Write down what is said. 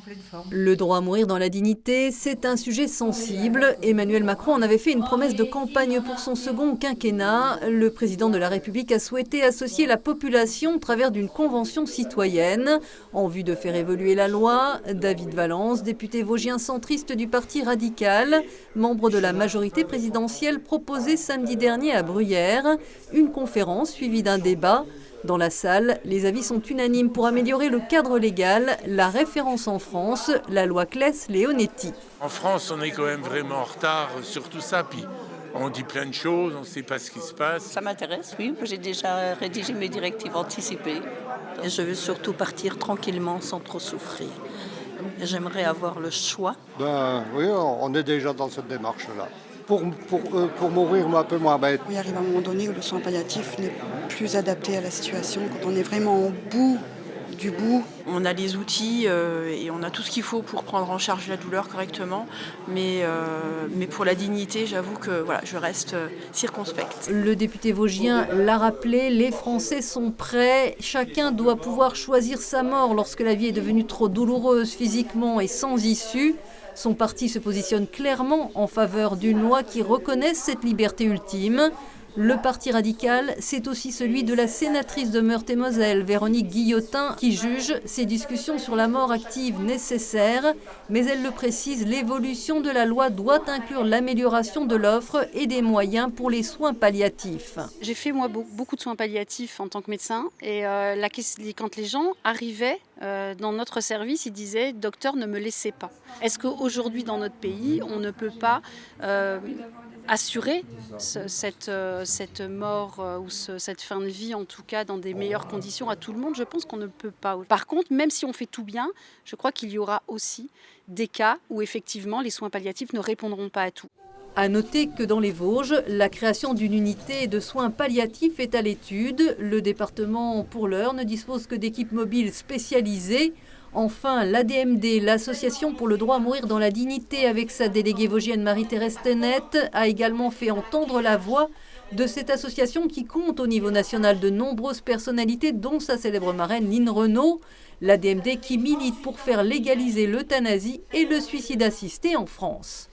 pleine forme. Le droit à mourir dans la dignité, c'est un sujet sensible. Emmanuel Macron en avait fait une promesse de campagne pour son second quinquennat. Le président de la République a souhaité associer la population au travers d'une convention citoyenne. En vue de faire évoluer la loi, David Valence, député vosgien centriste du Parti radical, membre de la majorité présidentielle, proposait samedi dernier à Bruyères une conférence suivie d'un débat. Dans la salle, les avis sont unanimes pour améliorer le cadre légal, la référence en France, la loi Claes-Leonetti. En France, on est quand même vraiment en retard sur tout ça, puis on dit plein de choses, on ne sait pas ce qui se passe. Ça m'intéresse, oui. J'ai déjà rédigé mes directives anticipées. Et je veux surtout partir tranquillement, sans trop souffrir. J'aimerais avoir le choix. Oui, on est déjà dans cette démarche-là. Pour mourir un peu moins bête. Il arrive à un moment donné où le soin palliatif n'est plus adapté à la situation, quand on est vraiment au bout du bout. On a les outils et on a tout ce qu'il faut pour prendre en charge la douleur correctement, mais pour la dignité, j'avoue que voilà, je reste circonspecte. Le député vosgien l'a rappelé, les Français sont prêts. Chacun doit pouvoir choisir sa mort lorsque la vie est devenue trop douloureuse physiquement et sans issue. Son parti se positionne clairement en faveur d'une loi qui reconnaisse cette liberté ultime. Le parti radical, c'est aussi celui de la sénatrice de Meurthe-et-Moselle, Véronique Guillotin, qui juge ces discussions sur la mort active nécessaires. Mais elle le précise, l'évolution de la loi doit inclure l'amélioration de l'offre et des moyens pour les soins palliatifs. J'ai fait moi beaucoup de soins palliatifs en tant que médecin et quand les gens arrivaient dans notre service, ils disaient « docteur, ne me laissez pas ». Est-ce qu'aujourd'hui dans notre pays, on ne peut pas assurer cette mort ou cette fin de vie, en tout cas dans des meilleures conditions à tout le monde? Je pense qu'on ne peut pas. Par contre, même si on fait tout bien, je crois qu'il y aura aussi des cas où effectivement les soins palliatifs ne répondront pas à tout. À noter que dans les Vosges, la création d'une unité de soins palliatifs est à l'étude. Le département, pour l'heure, ne dispose que d'équipes mobiles spécialisées. Enfin, l'ADMD, l'Association pour le droit à mourir dans la dignité, avec sa déléguée vosgienne Marie-Thérèse Tenet, a également fait entendre la voix de cette association qui compte au niveau national de nombreuses personnalités, dont sa célèbre marraine Line Renaud. L'ADMD qui milite pour faire légaliser l'euthanasie et le suicide assisté en France.